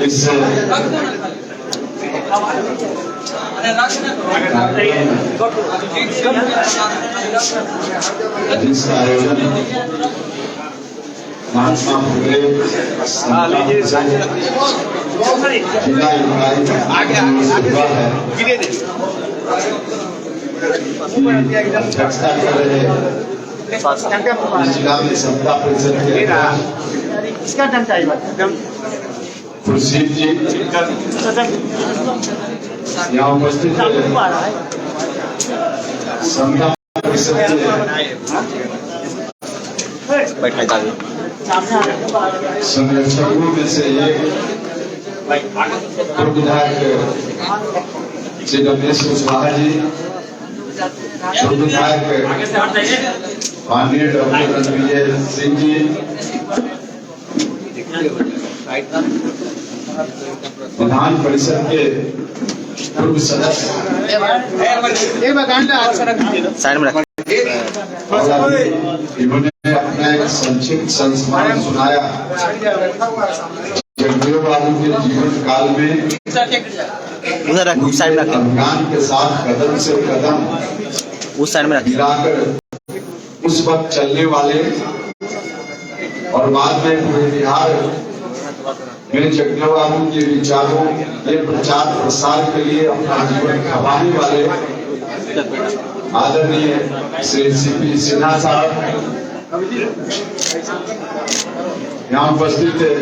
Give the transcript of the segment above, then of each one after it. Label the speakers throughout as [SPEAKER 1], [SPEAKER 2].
[SPEAKER 1] इस जिसका आयोजन महात्मा फुले जिला इकाई अध्यक्षता कर रहे जिला में समता परिषद के खुर्शीद जी यहाँ उपस्थित समता परिषद के संरक्षकों में से एक पूर्व विधायक श्री रमेश कुशवाहा जी, पूर्व विधायक माननीय डॉक्टर रणविजय सिंह जी, विधान परिषद के पूर्व सदस्य इन्होंने अपना एक संक्षिप्त संस्मरण सुनाया। जगदेव बाबू के जीवन काल में अफगान के साथ कदम से कदम मिलाकर उस वक्त चलने वाले और बाद में पूरे बिहार में जगदेव बाबू के विचारों के प्रचार प्रसार के लिए अपना जीवन खपाने वाले आदरणीय श्री सीपी सिन्हा साहब यहाँ उपस्थित है।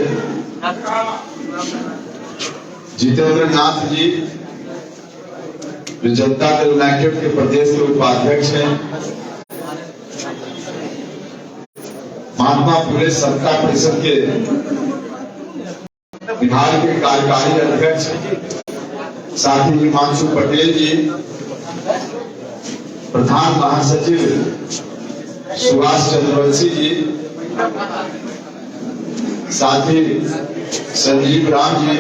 [SPEAKER 1] जितेंद्र नाथ जी जो जनता दल यूनाइटेड के प्रदेश के उपाध्यक्ष हैं, महात्मा फुले समता परिषद के बिहार के कार्यकारी अध्यक्ष साथी हिमांशु पटेल जी, प्रधान महासचिव सुभाष चंद्रवंशी जी, साथी संजीव राम जी,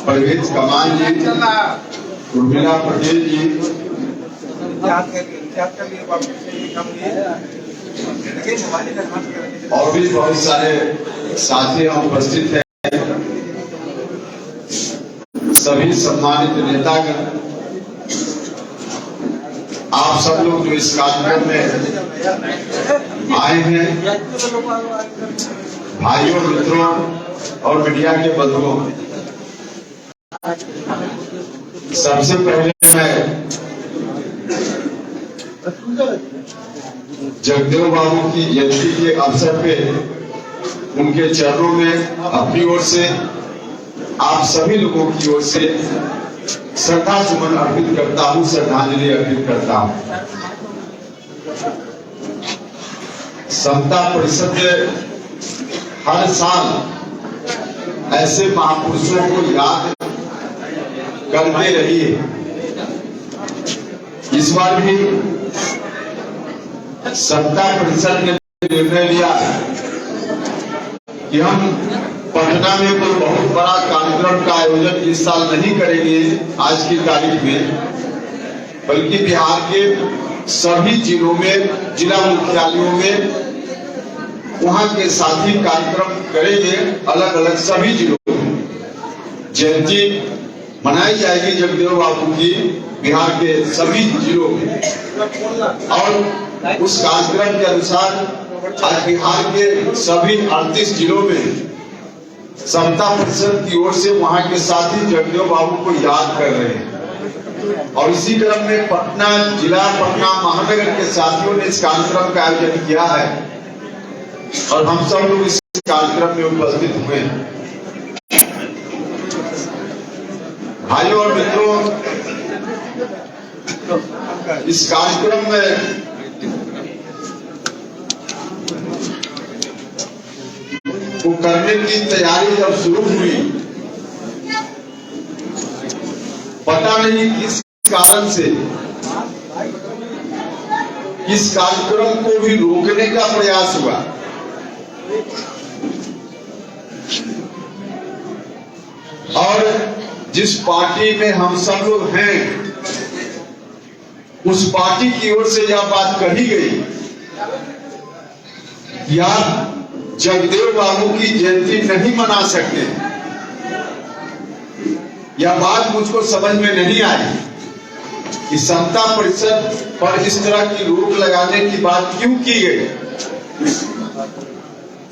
[SPEAKER 1] परवेज कमान जी, उर्मिला पटेल जी और भी बहुत सारे साथी यहाँ उपस्थित हैं। सभी सम्मानित नेतागण, आप सब लोग जो इस कार्यक्रम में आए हैं, भाइयों मित्रों और मीडिया के बंधुओं, सबसे पहले मैं जगदेव बाबू की जयंती के अवसर पे उनके चरणों में अपनी ओर से, आप सभी लोगों की ओर से श्रद्धा सुमन अर्पित करता हूँ, श्रद्धांजलि अर्पित करता हूँ। समता परिषद हर साल ऐसे महापुरुषों को याद करते रही है। इस बार भी समता परिषद ने निर्णय लिया कि हम पटना में कोई बहुत बड़ा कार्यक्रम का आयोजन इस साल नहीं करेंगे आज की तारीख में, बल्कि बिहार के सभी जिलों में, जिला मुख्यालयों में वहां के साथी कार्यक्रम करेंगे। अलग अलग सभी जिलों में जयंती मनाई जाएगी जगदेव बाबू की बिहार के सभी जिलों में, और उस कार्यक्रम के अनुसार आज बिहार के सभी 38 जिलों में समता परिषद की ओर से वहां के साथी जगदेव बाबू को याद कर रहे हैं। और इसी क्रम में पटना जिला, पटना महानगर के साथियों ने इस कार्यक्रम का आयोजन किया है और हम सब लोग इस कार्यक्रम में उपस्थित हुए हैं। भाइयों और मित्रों, इस कार्यक्रम में वो करने की तैयारी जब शुरू हुई, पता नहीं किस कारण से इस कार्यक्रम को भी रोकने का प्रयास हुआ। और जिस पार्टी में हम सब लोग हैं, उस पार्टी की ओर से यह बात कही गई, यार जगदेव बाबू की जयंती नहीं मना सकते। यह बात मुझको समझ में नहीं आई कि समता परिषद पर इस तरह की रोक लगाने की बात क्यों की गई।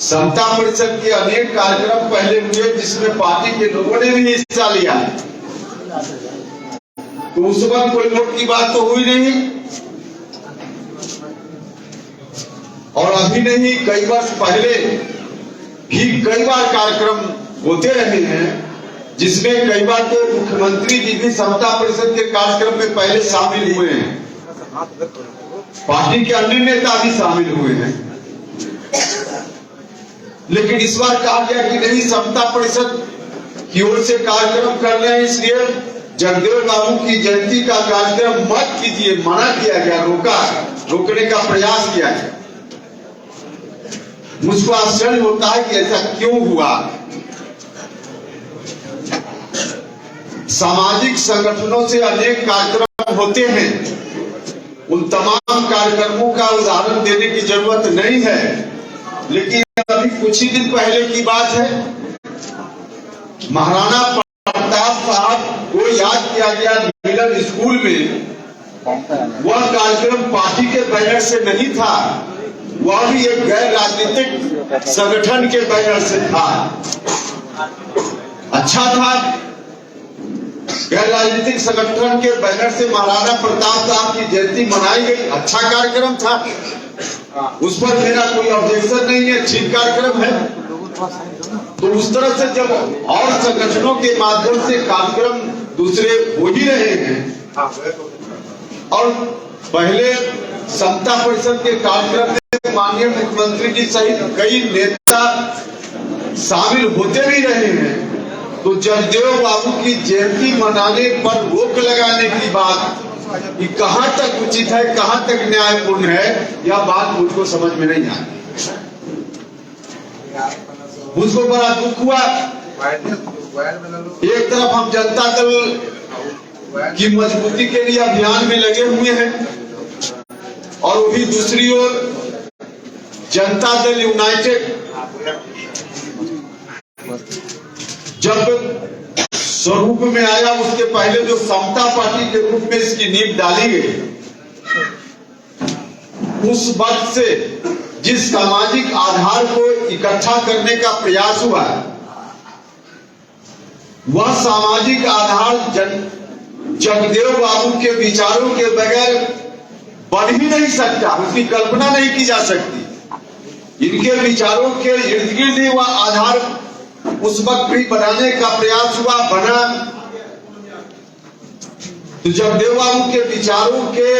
[SPEAKER 1] समता परिषद के अनेक कार्यक्रम पहले हुए जिसमें पार्टी के लोगों ने भी हिस्सा लिया, तो उस वक्त कोई रोक की बात तो हुई नहीं। और अभी नहीं, कई वर्ष पहले भी कई बार कार्यक्रम होते रहे हैं जिसमें कई बार तो मुख्यमंत्री जी भी समता परिषद के कार्यक्रम में पहले शामिल हुए हैं, पार्टी के अन्य नेता भी शामिल हुए हैं। लेकिन इस बार कहा गया कि नहीं, समता परिषद की ओर से कार्यक्रम कर रहे हैं, इसलिए जगदेव बाबू की जयंती का कार्यक्रम मत कीजिए, मना किया गया, रोकने का प्रयास किया गया। मुझको आश्चर्य होता है कि ऐसा क्यों हुआ। सामाजिक संगठनों से अनेक कार्यक्रम होते हैं, उन तमाम कार्यक्रमों का उदाहरण देने की जरूरत नहीं है। लेकिन अभी कुछ ही दिन पहले की बात है, महाराणा प्रताप साहब को याद किया गया मिलन स्कूल में। वह कार्यक्रम पार्टी के बैनर से नहीं था, वह भी एक गैर राजनीतिक संगठन के बैनर से था। अच्छा था, गैर राजनीतिक संगठन के बैनर से महाराणा प्रताप साहब की जयंती मनाई गई, अच्छा कार्यक्रम था, उस पर मेरा कोई ऑब्जेक्शन नहीं है, ठीक कार्यक्रम है। तो उस तरह से जब और संगठनों के माध्यम से कार्यक्रम दूसरे हो ही रहे हैं, और पहले समता परिषद के कार्यक्रम में माननीय मुख्यमंत्री जी सहित कई नेता शामिल होते भी रहे हैं, तो जगदेव बाबू की जयंती मनाने पर रोक लगाने की बात ये कहां तक उचित है, कहां तक न्यायपूर्ण है, यह बात मुझको समझ में नहीं आई। मुझको बड़ा दुख हुआ। एक तरफ हम जनता दल की मजबूती के लिए अभियान में लगे हुए हैं, और वही दूसरी ओर जनता दल यूनाइटेड जब स्वरूप में आया, उसके पहले जो समता पार्टी के रूप में इसकी नींव डाली गई, उस वक्त से जिस सामाजिक आधार को इकट्ठा करने का प्रयास हुआ, वह सामाजिक आधार जगदेव बाबू के विचारों के बगैर बन ही नहीं सकता, उसकी कल्पना नहीं की जा सकती। इनके विचारों के इर्द गिर्द ही वह आधार उस वक्त भी बनाने का प्रयास हुआ, बना। तो जगदेव बाबू के विचारों के,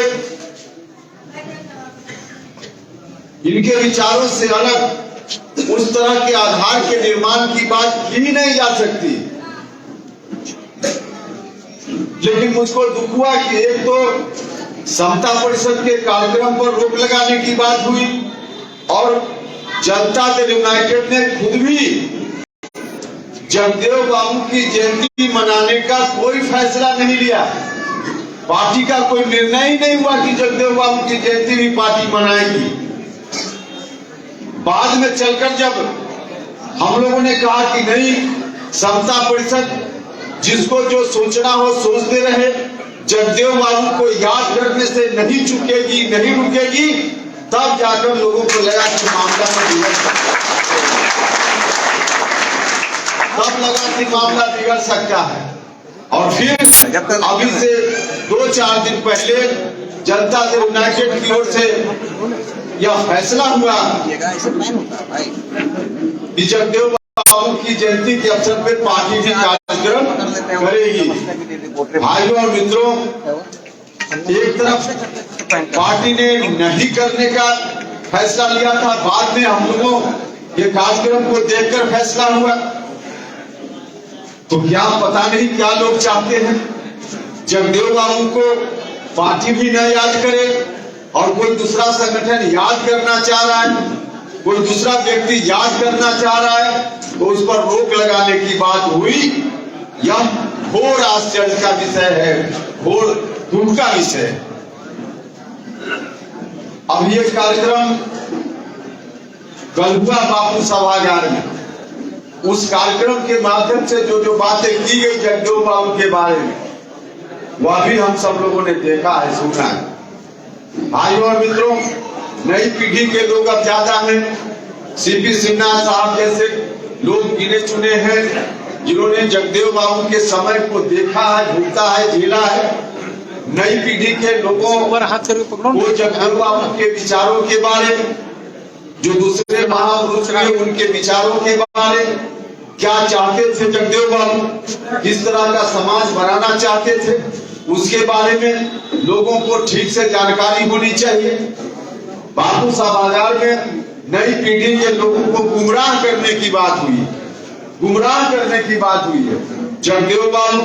[SPEAKER 1] इनके विचारों से अलग उस तरह के आधार के निर्माण की बात की ही नहीं जा सकती। लेकिन मुझको दुख हुआ कि एक तो समता परिषद के कार्यक्रम पर रोक लगाने की बात हुई, और जनता दल यूनाइटेड ने खुद भी जगदेव बाबू की जयंती मनाने का कोई फैसला नहीं लिया। पार्टी का कोई निर्णय ही नहीं हुआ कि जगदेव बाबू की जयंती भी पार्टी मनाएगी। बाद में चलकर जब हम लोगों ने कहा कि नहीं, समता परिषद जिसको जो सोचना हो सोचते रहे, जगदेव बाबू को याद करने से नहीं चुकेगी, नहीं रुकेगी, तब जाकर लोगों को लगा कि मामला बिगड़ सकता है। और फिर अभी से 2-4 दिन पहले जनता दल यूनाइटेड की ओर से यह फैसला हुआ कि जगदेव बाबू की जयंती के अवसर पर पार्टी भी कार्यक्रम करेगी। भाइयों और मित्रों, एक तरफ पार्टी ने नहीं करने का फैसला लिया था, बाद में हम लोगों ये कार्यक्रम को देखकर फैसला हुआ। तो क्या पता नहीं क्या लोग चाहते हैं, जगदेव बाबू को पार्टी भी न याद करे और कोई दूसरा संगठन याद करना चाह रहा है, कोई दूसरा व्यक्ति याद करना चाह रहा है, तो उस पर रोक लगाने की बात हुई। यह घोर आश्चर्य का विषय है, घोर दुख का विषय है। अब ये कार्यक्रम कल हुआ बापू सभागार में, उस कार्यक्रम के माध्यम से जो जो बातें की गई जगदेव बाबू के बारे में, वह भी हम सब लोगों ने देखा है, सुना है। भाइयों और मित्रों, नई पीढ़ी के लोग अब ज्यादा हैं। सीपी सिन्हा साहब जैसे लोग गिने चुने हैं जिन्होंने जगदेव बाबू के समय को देखा है, भुगता है, झेला है। नई पीढ़ी के लोगों को जगदेव बाबू के विचारों के बारे में, जो दूसरे महापुरुष थे उनके विचारों के बारे में, क्या चाहते थे जगदेव बाबू, किस तरह का समाज बनाना चाहते थे, उसके बारे में लोगों को ठीक से जानकारी होनी चाहिए। बापू सभागार में नई पीढ़ी के लोगों को गुमराह करने की बात हुई, गुमराह करने की बात हुई है। जगदेव बाबू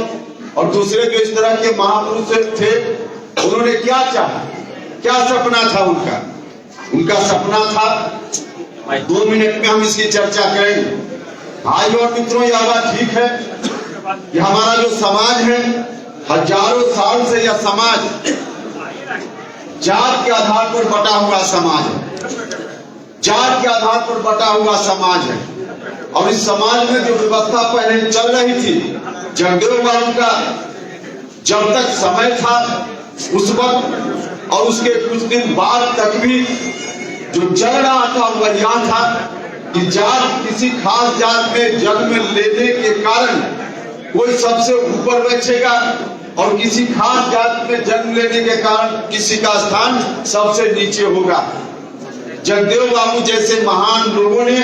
[SPEAKER 1] और दूसरे जो इस तरह के महापुरुष थे, उन्होंने क्या चाहा, क्या सपना था उनका? उनका सपना था, 2 मिनट में हम इसकी चर्चा करेंगे। भाइयों और मित्रों, यह बात ठीक है कि हमारा जो समाज है, हजारों साल से यह समाज जात के आधार पर बटा हुआ समाज है, जात के आधार पर बटा हुआ समाज है। और इस समाज में जो व्यवस्था पहले चल रही थी, जगदेव बाबू का जब तक समय था उस वक्त और उसके कुछ दिन बाद तक भी जो चल रहा था वह यह था कि जात, किसी खास जात में जन्म लेने के कारण कोई सबसे ऊपर बैठेगा और किसी खास जात में जन्म लेने के कारण किसी का स्थान सबसे नीचे होगा। जगदेव बाबू जैसे महान लोगों ने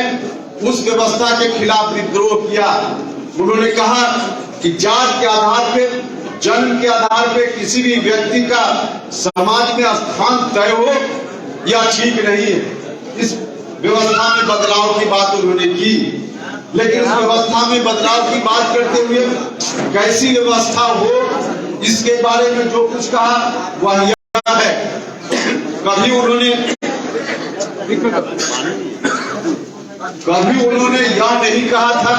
[SPEAKER 1] उस व्यवस्था के खिलाफ विद्रोह किया। उन्होंने कहा कि जात के आधार पे, जन्म के आधार पे किसी भी व्यक्ति का समाज में स्थान तय हो, यह ठीक नहीं है। इस व्यवस्था में बदलाव की बात उन्होंने की, लेकिन उस व्यवस्था में बदलाव की बात करते हुए कैसी व्यवस्था हो, इसके बारे में जो कुछ कहा वह यह है। कभी उन्होंने यह नहीं कहा था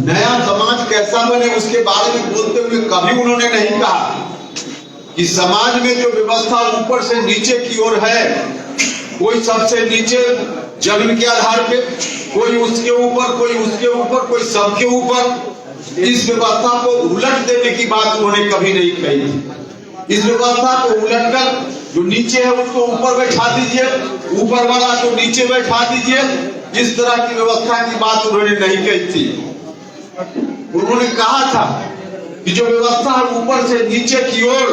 [SPEAKER 1] नया समाज कैसा बने, उसके बारे में बोलते हुए कभी उन्होंने नहीं कहा कि समाज में जो व्यवस्था ऊपर से नीचे की ओर है, कोई सबसे नीचे जन्म के आधार पे, कोई उसके ऊपर, कोई उसके ऊपर, कोई सबके ऊपर, इस व्यवस्था को उलट देने की बात उन्होंने कभी नहीं कही थी। इस व्यवस्था को उलटकर जो नीचे है उसको ऊपर बैठा दीजिए, ऊपर वाला को नीचे बैठा दीजिए, इस तरह की व्यवस्था की बात उन्होंने नहीं कही थी। उन्होंने कहा था कि जो व्यवस्था है ऊपर से नीचे की ओर,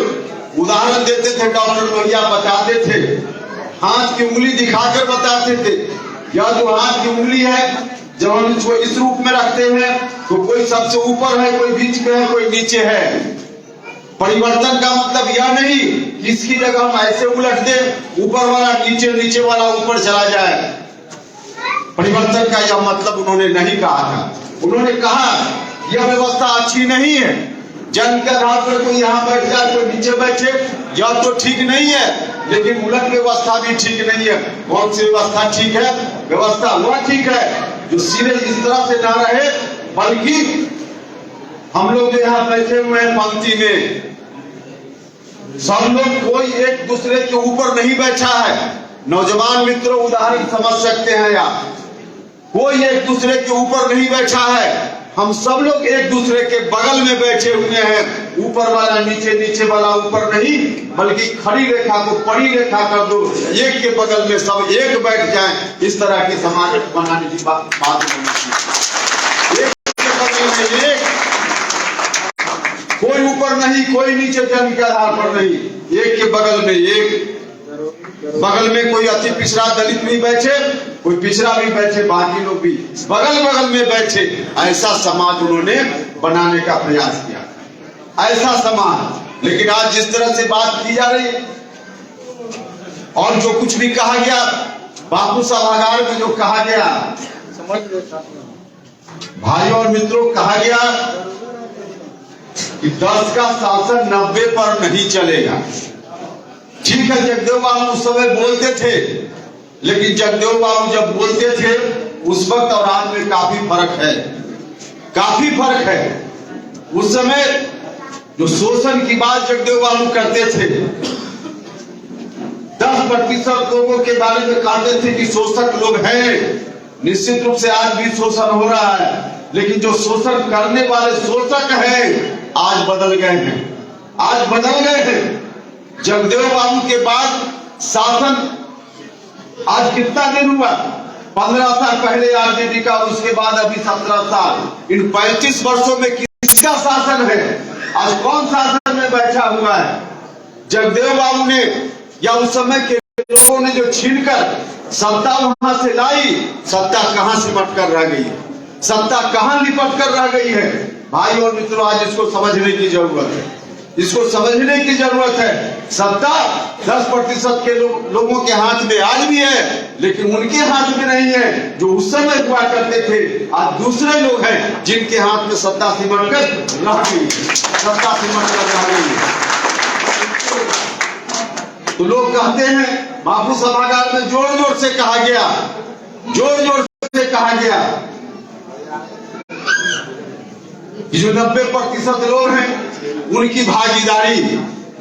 [SPEAKER 1] उदाहरण देते थे, डॉक्टर भैया बताते थे, हाथ की उंगली दिखाकर बताते थे। यह जो हाथ की उंगली है, जब हम इसको इस रूप में रखते हैं तो कोई सबसे ऊपर है, कोई बीच में है, कोई नीचे है। परिवर्तन का मतलब यह नहीं कि इसकी जगह हम ऐसे उलट दें, ऊपर वाला नीचे, नीचे वाला ऊपर चला जाए। परिवर्तन का यह मतलब उन्होंने नहीं कहा था। उन्होंने कहा यह व्यवस्था अच्छी नहीं है, जन्म के आधार पर कोई यहाँ बैठ जाए, कोई नीचे बैठे, यह तो ठीक नहीं है। लेकिन उलट व्यवस्था भी ठीक नहीं है। कौन सी व्यवस्था ठीक है? व्यवस्था वह ठीक है जो सीधे इस तरह से ना रहे, बल्कि हम लोग जो यहाँ बैठे हुए हैं पंक्ति में, सब लोग कोई एक दूसरे के ऊपर नहीं बैठा है। नौजवान मित्रों, उदाहरण समझ सकते हैं आप, कोई एक दूसरे के ऊपर नहीं बैठा है। हम सब लोग एक दूसरे के बगल में बैठे हुए हैं। ऊपर वाला नीचे, नीचे वाला ऊपर नहीं, बल्कि खड़ी रेखा को पड़ी रेखा कर दो, एक के बगल में सब एक बैठ जाएं। इस तरह की समाज बनाने की बात होनी चाहिए। एक के बगल में एक, कोई ऊपर नहीं, कोई नीचे, जन्म के आधार पर नहीं, एक के बगल में एक। बगल में कोई अति पिछड़ा दलित भी बैठे, कोई पिछड़ा भी बैठे, बाकी लोग भी बगल बगल में बैठे। ऐसा समाज उन्होंने बनाने का प्रयास किया, ऐसा समाज। लेकिन आज जिस तरह से बात की जा रही है और जो कुछ भी कहा गया, बापू सभागार में जो कहा गया, भाइयों और मित्रों, कहा गया कि 10 का शासन 90 पर नहीं चलेगा। ठीक है, जगदेव बाबू उस समय बोलते थे, लेकिन जगदेव बाबू जब बोलते थे उस वक्त और आज में काफी फर्क है, काफी फर्क है। उस समय जो शोषण की बात जगदेव बाबू करते थे, 10% लोगों के बारे में कहते थे कि शोषक लोग हैं। निश्चित रूप से आज भी शोषण हो रहा है, लेकिन जो शोषण करने वाले शोषक हैं आज बदल गए हैं, आज बदल गए हैं। जगदेव बाबू के बाद शासन आज कितना दिन हुआ? 15 साल पहले आरजेडी का, उसके बाद अभी 17 साल। इन 35 वर्षों में किसका शासन है? आज कौन शासन में बैठा हुआ है? जगदेव बाबू ने या उस समय के लोगों ने जो छीनकर सत्ता वहां से लाई, सत्ता कहां सिमट कर रह गई है, सत्ता कहां लिपट कर रह गई है? भाई और मित्रों, आज इसको समझने की जरूरत है, इसको समझने की जरूरत है। सत्ता 10% के लोगों के हाथ में आज भी है, लेकिन उनके हाथ में नहीं है जो उस समय हुआ करते थे। आज दूसरे लोग हैं जिनके हाथ में सत्ता सिमट कर रह गई है, सत्ता सिमट कर रह गई है। तो लोग कहते हैं, बापू सभागार में जोर जोर से कहा गया, जोर जोर से कहा गया कि जो 90% लोग हैं उनकी भागीदारी,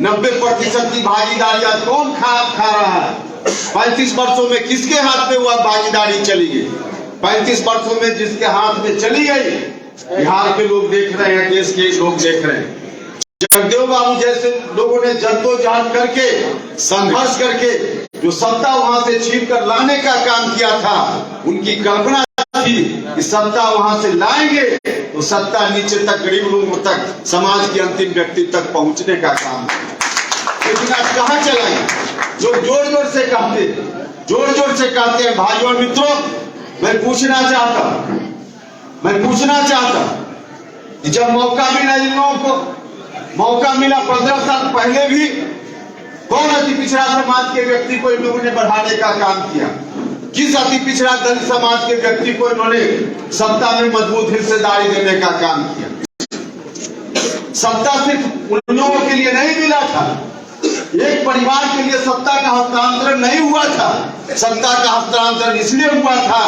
[SPEAKER 1] 90% की भागीदारी आज कौन खा रहा है? 35 वर्षों में किसके हाथ में हुआ भागीदारी चली गई? 35 वर्षों में जिसके हाथ में चली गई, बिहार के लोग देख रहे हैं, देश के लोग देख रहे हैं। जगदेव बाबू जैसे लोगों ने जद्दोजहद करके, संघर्ष करके जो सत्ता वहां से छीन कर लाने का काम किया था, उनकी कल्पना थी कि सत्ता वहां से लाएंगे तो सत्ता नीचे तक, गरीब लोगों तक, समाज के अंतिम व्यक्ति तक पहुंचने का काम। लेकिन आज कहां चला है? जो जोर जोर से कहते, जोर जोर से कहते हैं। भाइयों और मित्रों, मैं पूछना चाहता कि जब मौका मिला, इन लोगों को मौका मिला 15 साल पहले भी, कौन अति पिछड़ा समाज के व्यक्ति को इन लोगों ने बढ़ाने का काम किया? किस अति पिछड़ा दलित समाज के व्यक्ति को इन्होंने सत्ता में मजबूत हिस्सेदारी देने का काम किया? सत्ता सिर्फ उन लोगों के लिए नहीं मिला था, एक परिवार के लिए सत्ता का हस्तांतरण नहीं हुआ था। सत्ता का हस्तांतरण इसलिए हुआ था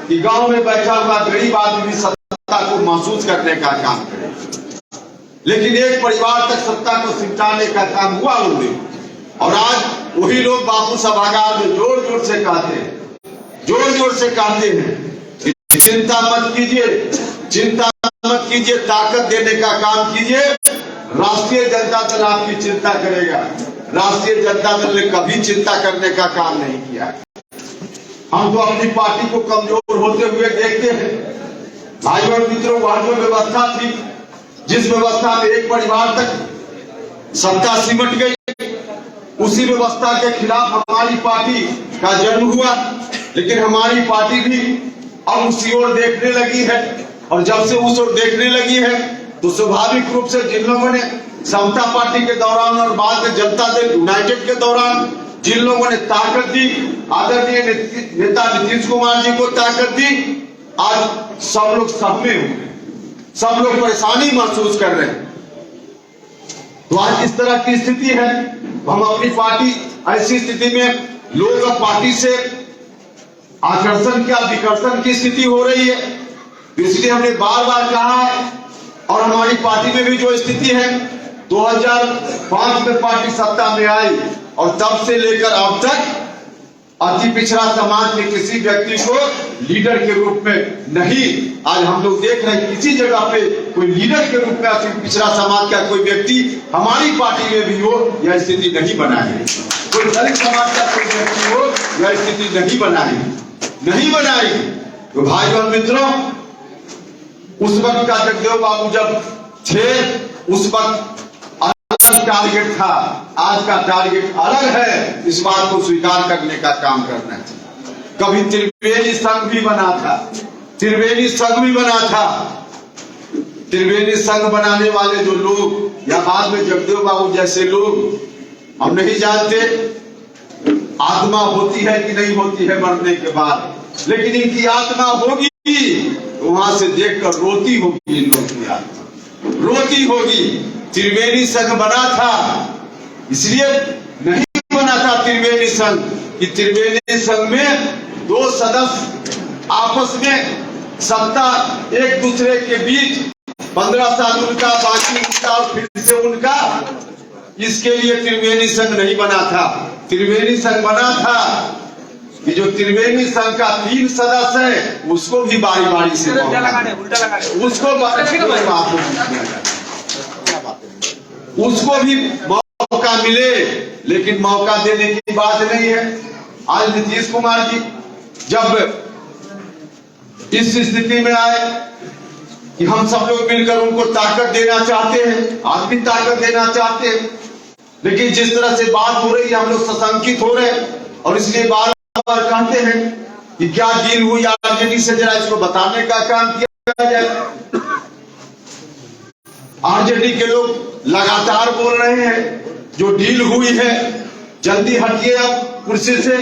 [SPEAKER 1] कि गांव में बैठा हुआ गरीब आदमी भी सत्ता को महसूस करने का काम करे। लेकिन एक परिवार तक सत्ता को सिमटाने का काम हुआ उन्होंने। और आज वही लोग बापू सभागार में जोर जोर से कहते हैं, जोर जोर से कहते हैं, चिंता मत कीजिए, चिंता मत कीजिए, ताकत देने का काम कीजिए। राष्ट्रीय जनता दल आपकी चिंता करेगा। राष्ट्रीय जनता दल ने कभी चिंता करने का काम नहीं किया। हम तो अपनी पार्टी को कमजोर होते हुए देखते हैं। भाइयों और मित्रों, वह जो व्यवस्था थी, जिस व्यवस्था में एक परिवार तक सत्ता सिमट गई, उसी व्यवस्था के खिलाफ हमारी पार्टी का जन्म हुआ। लेकिन हमारी पार्टी भी अब उसी ओर देखने लगी है, और जब से उस ओर देखने लगी है तो स्वाभाविक रूप से जिन लोगों ने समता पार्टी के दौरान और बाद में जनता दल यूनाइटेड के दौरान जिन लोगों ने ताकत दी, आदरणीय नेता नीतीश कुमार जी को ताकत दी, आज सब लोग सहमे हुए, सब लोग परेशानी महसूस कर रहे हैं। तो आज इस तरह की स्थिति है। हम अपनी पार्टी, ऐसी स्थिति में लोग अब पार्टी से आकर्षण क्या विकर्षण की स्थिति हो रही है। इसलिए हमने बार बार कहा है, और हमारी पार्टी में भी जो स्थिति है, 2005 में पार्टी सत्ता में आई और तब से लेकर अब तक अति पिछड़ा समाज में किसी व्यक्ति को लीडर के रूप में नहीं, आज हम लोग देख रहे हैं किसी जगह पे कोई लीडर के रूप में अति पिछड़ा समाज का कोई व्यक्ति हमारी पार्टी में भी हो, यह स्थिति नहीं बनाई। कोई दलित समाज का कोई व्यक्ति हो, यह स्थिति नहीं बनाई, नहीं बनाई। तो भाई और मित्रों, उस वक्त का जगदेव बाबू जब थे, उस वक्त टारगेट था, आज का टारगेट अलग है। इस बात को स्वीकार करने का काम करना चाहिए। कभी त्रिवेणी संघ भी बना था, त्रिवेणी संघ भी बना था। त्रिवेणी संघ बनाने वाले जो लोग या बाद में जगदेव बाबू जैसे लोग, हम नहीं जानते आत्मा होती है कि नहीं होती है मरने के बाद, लेकिन इनकी आत्मा होगी तो वहां से देखकर रोती होगी, इन लोगों की आत्मा रोती होगी। त्रिवेणी संघ बना था, इसलिए नहीं बना था त्रिवेणी संघ कि त्रिवेणी संघ में दो सदस्य आपस में सत्ता एक दूसरे के बीच 15 साल उनका, बाकी उनका और फिर से उनका। इसके लिए त्रिवेणी संघ नहीं बना था। त्रिवेणी संघ बना था कि जो त्रिवेणी संघ का 3 सदस्य है उसको भी बारी बारी से उसको भी मौका मिले, लेकिन मौका देने की बात नहीं है। आज नीतीश कुमार जी जब इस स्थिति में आए कि हम सब लोग मिलकर उनको ताकत देना चाहते हैं, आज भी ताकत देना चाहते हैं, लेकिन जिस तरह से बात हो रही है हम लोग सशंकित हो रहे हैं और इसलिए बार बार कहते हैं कि क्या डील हुई आरजेडी से, जरा इसको बताने का काम किया जाए। आरजेडी के लोग लगातार बोल रहे हैं जो डील हुई है जल्दी हटिए अब कुर्सी से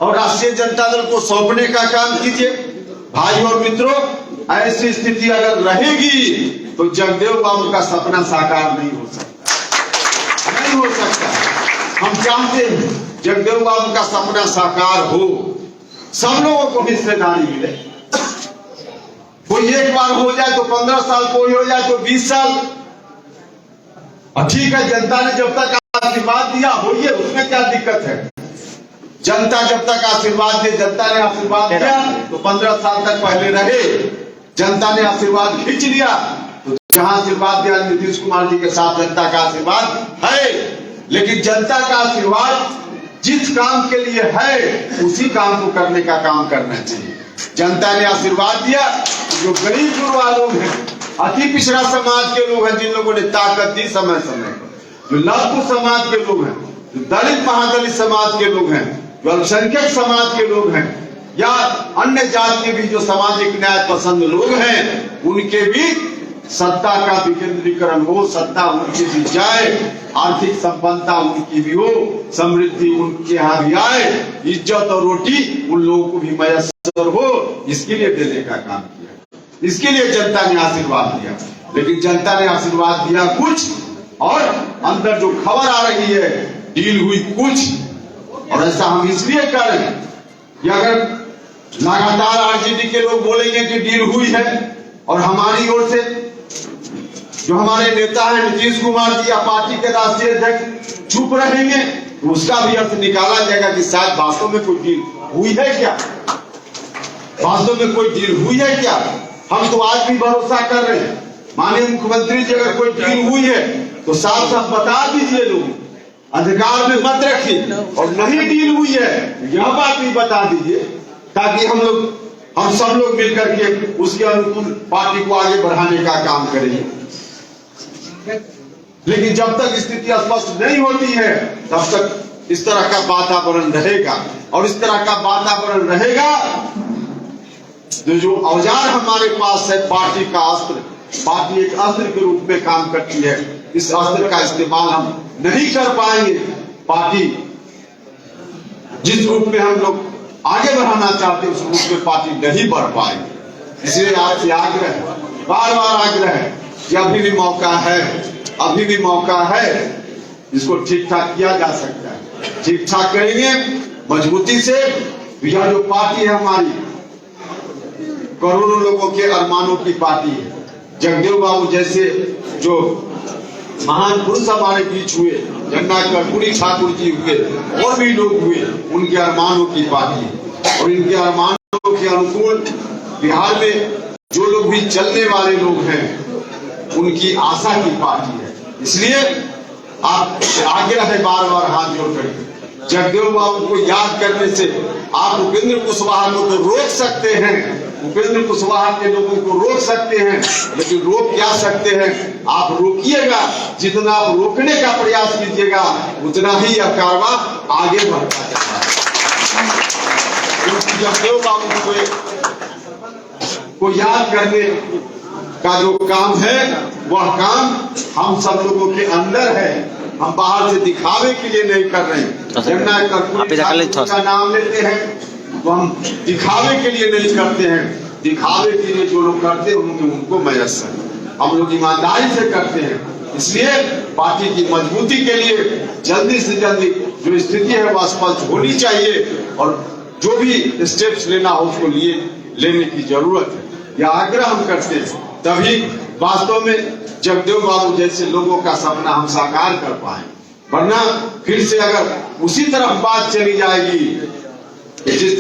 [SPEAKER 1] और राष्ट्रीय जनता दल को सौंपने का काम कीजिए। भाई और मित्रों, ऐसी स्थिति अगर रहेगी तो जगदेव बाबू का सपना साकार नहीं हो सकता, नहीं हो सकता। हम चाहते हैं जगदेव बाबू का सपना साकार हो, सब लोगों को हिस्सेदारी मिले। कोई एक बार हो जाए तो 15 साल, कोई हो जाए तो 20 साल, ठीक है। जनता ने जब तक आशीर्वाद दिया होइए, उसमें क्या दिक्कत है। जनता जब तक आशीर्वाद दे, जनता ने आशीर्वाद दिया तो 15 साल तक पहले रहे। जनता ने आशीर्वाद खींच लिया तो जहां आशीर्वाद दिया नीतीश कुमार जी के साथ जनता का आशीर्वाद है, लेकिन जनता का आशीर्वाद जिस काम के लिए है उसी काम को करने का काम करना चाहिए। जनता ने आशीर्वाद दिया, जो गरीब गुरबा लोग हैं, अति पिछड़ा समाज के लोग हैं, जिन लोगों ने ताकत दी समय समय पर, जो लघु समाज के लोग हैं, जो दलित महादलित समाज के लोग हैं, जो अल्पसंख्यक समाज के लोग हैं, या अन्य जाति के भी जो सामाजिक न्याय पसंद लोग हैं, उनके भी सत्ता का विकेंद्रीकरण हो, सत्ता उनकी भी जाए, आर्थिक संपन्नता उनकी भी हो, समृद्धि उनके यहाँ भी आए, इज्जत और रोटी उन लोगों को भी मयस्सर हो, इसके लिए देने का काम किया। इसके लिए जनता ने आशीर्वाद दिया, लेकिन जनता ने आशीर्वाद दिया कुछ और अंदर जो खबर आ रही है डील हुई कुछ। और ऐसा हम इसलिए करें कि अगर लगातार आरजेडी के लोग बोलेंगे कि डील हुई है और हमारी ओर से जो हमारे नेता हैं नीतीश कुमार जी या पार्टी के राष्ट्रीय अध्यक्ष चुप रहेंगे, तो उसका भी अर्थ निकाला जाएगा कि शायद वास्तव में कोई डील हुई है क्या, वास्तव में कोई डील हुई है क्या। हम तो आज भी भरोसा कर रहे हैं, माननीय मुख्यमंत्री जी अगर कोई डील हुई है तो साफ साफ बता दीजिए, लोग अधिकार में मत रखिए, और नहीं डील हुई है यह बात भी बता दीजिए, ताकि हम सब लोग मिलकर के उसके अनुकूल पार्टी को आगे बढ़ाने का काम करेंगे। लेकिन जब तक स्थिति स्पष्ट नहीं होती है तब तक इस तरह का वातावरण रहेगा, और इस तरह का वातावरण रहेगा तो जो औजार हमारे पास है पार्टी का अस्त्र, पार्टी एक अस्त्र के रूप में काम करती है, इस अस्त्र का इस्तेमाल हम नहीं कर पाएंगे। पार्टी जिस रूप में हम लोग आगे बढ़ाना चाहते हैं उस रूप में पार्टी नहीं बढ़ पाएगी। इसलिए आपसे आग्रह, बार बार आग्रह है कि अभी भी मौका है, अभी भी मौका है, इसको ठीक ठाक किया जा सकता है। ठीक ठाक करेंगे मजबूती से। यह जो पार्टी है हमारी करोड़ों लोगों के अरमानों की पार्टी है। जगदेव बाबू जैसे जो महान पुरुष हमारे बीच हुए, जन्ना कर्पूरी ठाकुर जी हुए, और भी लोग हुए, उनके अरमानों की पार्टी है। और इनके अरमानों के अनुकूल बिहार में जो लोग भी चलने वाले लोग हैं उनकी आशा की पार्टी है। इसलिए आप आग्रह है बार बार हाथ जोड़ करके, जगदेव बाबू को याद करने से आप उपेंद्र कुशवाहा को तो रोक सकते हैं, उपेंद्र कुशवाहा के लोगों को रोक सकते हैं, लेकिन रोक क्या सकते हैं, आप रोकिएगा। जितना आप रोकने का प्रयास कीजिएगा उतना ही यह कारवां आगे बढ़ता जाएगा। जगदेव बाबू को याद करने का जो काम है वह काम हम सब लोगों के अंदर है, हम बाहर से दिखावे के लिए नहीं कर रहे हैं। जन्ना कर्पूरी ठाकुर का नाम लेते हैं तो हम दिखावे के लिए नहीं करते हैं, दिखावे के लिए जो लोग करते हैं उनको मयस्सर, हम लोग ईमानदारी से करते हैं। इसलिए पार्टी की मजबूती के लिए जल्दी से जल्दी जो स्थिति है वह स्पष्ट होनी चाहिए, और जो भी स्टेप्स लेना हो उसको लेने की जरूरत है, यह आग्रह हम करते हैं। तभी वास्तव में जगदेव बाबू जैसे लोगों का सपना हम साकार कर पाए, वरना फिर से अगर उसी तरफ बात चली जाएगी, जिस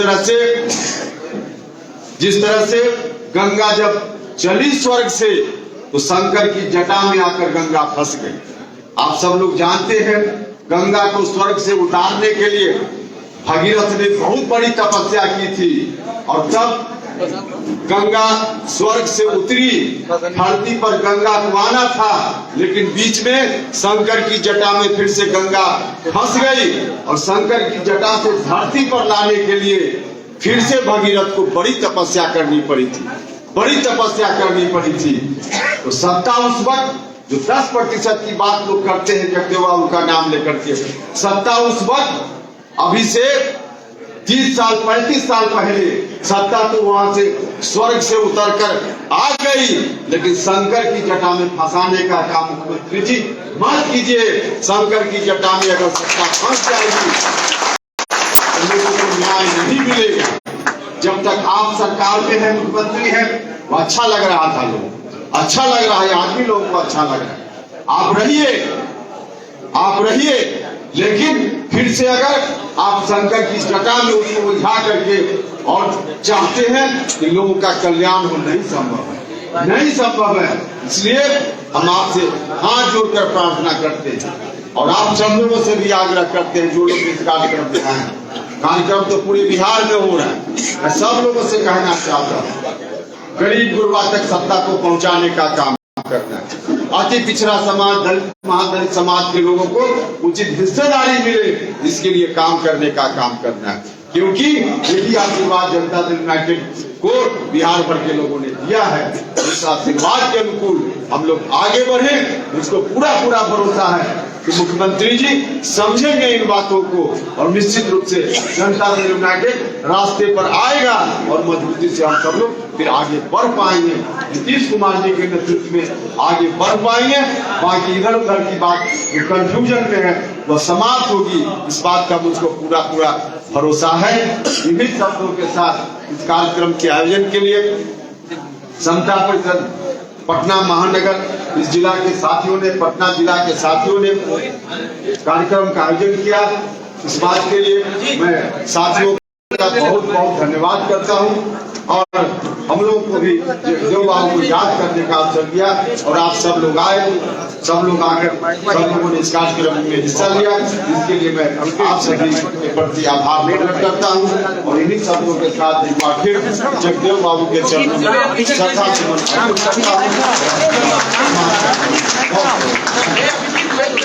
[SPEAKER 1] तरह से गंगा जब चली स्वर्ग से तो शंकर की जटा में आकर गंगा फंस गई। आप सब लोग जानते हैं गंगा को स्वर्ग से उतारने के लिए भगीरथ ने बहुत बड़ी तपस्या की थी, और तब गंगा स्वर्ग से उतरी, धरती पर गंगा को आना था, लेकिन बीच में शंकर की जटा में फिर से गंगा फंस गई, और शंकर की जटा से धरती पर लाने के लिए फिर से भगीरथ को बड़ी तपस्या करनी पड़ी थी। तो सत्ता उस वक्त, जो 10% की बात लोग करते हैं जगदेव बाबू का नाम लेकर के, सत्ता उस वक्त अभी से 30 साल 35 साल पहले सत्ता तो वहां से स्वर्ग से उतरकर आ गई, लेकिन शंकर की जटा में फंसाने का काम मुख्यमंत्री जी मत कीजिए। शंकर की जटा में अगर सत्ता फंस जाएगी तो लोगों को न्याय नहीं मिलेगा। जब तक आप सरकार में है, मुख्यमंत्री है, वो अच्छा लग रहा था, लोग अच्छा लग रहा है, आदमी लोगों को अच्छा लग रहा है, आप रहिए, लेकिन फिर से अगर आप शंकर की जटा में उसको उलझा करके और चाहते हैं कि लोगों का कल्याण हो, नहीं संभव है। इसलिए हम आपसे हाथ जोड़कर प्रार्थना करते हैं और आप सब लोगों से भी आग्रह करते हैं, जो लोग इस कार्यक्रम में आए हैं। कार्यक्रम तो पूरे बिहार में हो रहा है। मैं सब लोगों से कहना चाहता हूँ, गरीब गुरबा तक सत्ता को पहुंचाने का काम करना है। अति पिछड़ा समाज, दलित महादलित समाज के लोगों को उचित हिस्सेदारी मिले, इसके लिए काम करने का काम करना है, क्योंकि यही आशीर्वाद जनता दल यूनाइटेड को बिहार भर के लोगों ने दिया है। इस आशीर्वाद के अनुकूल हम लोग आगे बढ़े, मुझको पूरा भरोसा है कि मुख्यमंत्री जी समझेंगे इन बातों को, और निश्चित रूप से जनता दल यूनाइटेड रास्ते पर आएगा और मजबूती से हम सब लोग फिर आगे बढ़ पाएंगे। नीतीश कुमार जी के नेतृत्व में आगे बढ़ पाएंगे। बाकी इधर उधर की बात जो कंफ्यूजन में है वह समाप्त होगी, इस बात का मुझको पूरा भरोसा है। इन्हीं शब्दों के साथ इस कार्यक्रम के आयोजन के लिए समता परिषद पटना महानगर इस जिला के साथियों ने, पटना जिला के साथियों ने कार्यक्रम का आयोजन किया। इस बात के लिए मैं साथियों का बहुत धन्यवाद करता हूं, और हम लोगों को भी जगदेव बाबू को याद करने का अवसर दिया, और आप सब लोग आए, सब लोग आकर सब लोगों ने इस कार्यक्रम में हिस्सा लिया। इसके लिए मैं आप सभी के प्रति आभार व्यक्त करता हूँ, और इन्हीं शब्दों के साथ एक बार फिर जगदेव बाबू के चरणों में श्रद्धा सुमन अर्पित करता हूँ।